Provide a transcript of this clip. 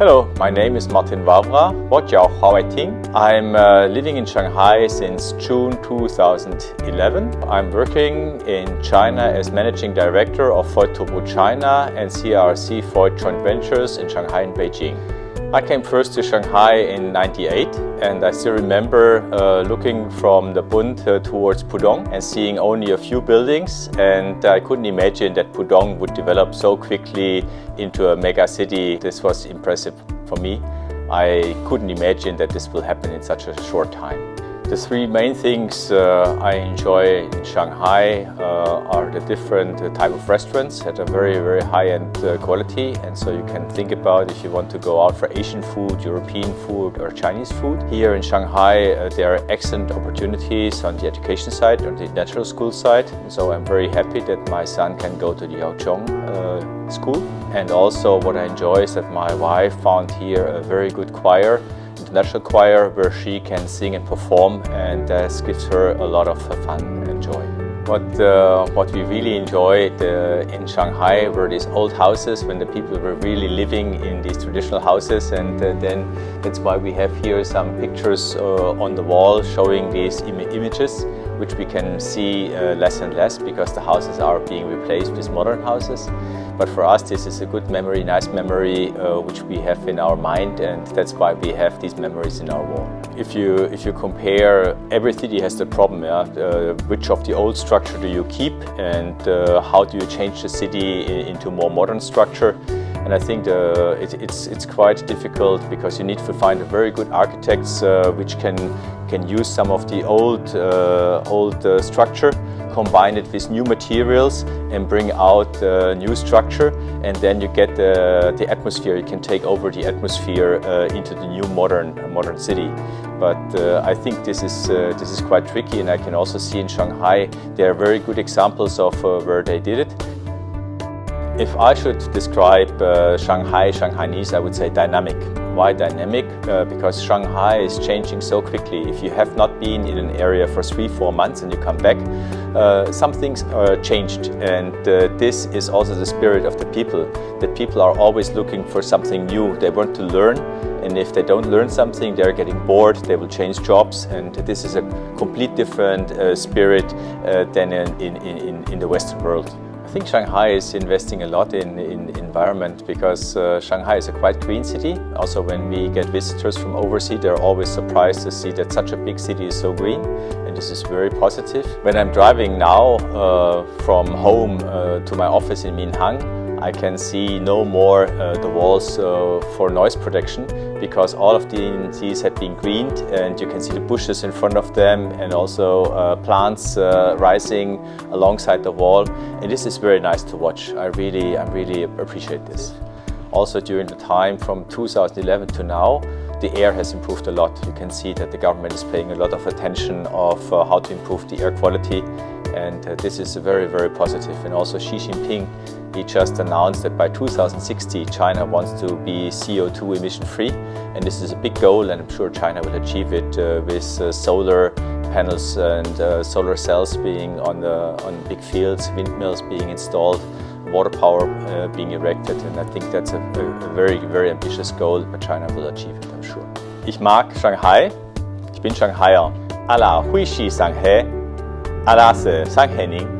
Hello, my name is Martin Wawra, 我叫华伟廷. I'm living in Shanghai since June 2011. I'm working in China as Managing Director of Voigt China and CRC Voigt Joint Ventures in Shanghai and Beijing. I came first to Shanghai in '98, and I still remember looking from the Bund towards Pudong and seeing only a few buildings, and I couldn't imagine that Pudong would develop so quickly into a mega city. This was impressive for me. I couldn't imagine that this will happen in such a short time. The three main things I enjoy in Shanghai are the different type of restaurants at a very high-end quality, and so you can think about if you want to go out for Asian food, European food or Chinese food. Here in Shanghai there are excellent opportunities on the education side, on the natural school side, so I'm very happy that my son can go to the Yaozhong school. And also what I enjoy is that my wife found here a very good choir, international choir, where she can sing and perform, and this gives her a lot of fun and joy. What we really enjoyed in Shanghai were these old houses when the people were really living in these traditional houses, and then that's why we have here some pictures on the wall showing these images, which we can see less and less because the houses are being replaced with modern houses. But for us this is a good memory, nice memory which we have in our mind, and that's why we have these memories in our wall. If you compare, every city has the problem, which of the old structure do you keep, and how do you change the city into more modern structure? And I think it's quite difficult because you need to find a very good architects which can use some of the old structure, combine it with new materials and bring out the new structure, and then you get the atmosphere. You can take over the atmosphere into the new modern city. But I think this is quite tricky, and I can also see in Shanghai there are very good examples of where they did it. If I should describe Shanghainese, I would say dynamic. Why dynamic? Because Shanghai is changing so quickly. If you have not been in an area for 3-4 months and you come back, some things are changed, and this is also the spirit of the people. The people are always looking for something new. They want to learn, and if they don't learn something, they're getting bored, they will change jobs, and this is a complete different spirit than in the Western world. I think Shanghai is investing a lot in environment because Shanghai is a quite green city. Also, when we get visitors from overseas, they're always surprised to see that such a big city is so green, and this is very positive. When I'm driving now from home to my office in Minhang, I can see no more the walls for noise protection, because all of these have been greened, and you can see the bushes in front of them, and also plants rising alongside the wall, and this is very nice to watch. I really appreciate this. Also, during the time from 2011 to now, the air has improved a lot. You can see that the government is paying a lot of attention of how to improve the air quality, and this is very positive. And also Xi Jinping, he just announced that by 2060 China wants to be CO2 emission free, and this is a big goal, and I'm sure China will achieve it with solar panels and solar cells being on big fields, windmills being installed, water power being erected, and I think that's a very ambitious goal, but China will achieve it, I'm sure. Ich mag Shanghai, ich bin Shanghaier. 阿拉欢喜上海，阿拉是上海人。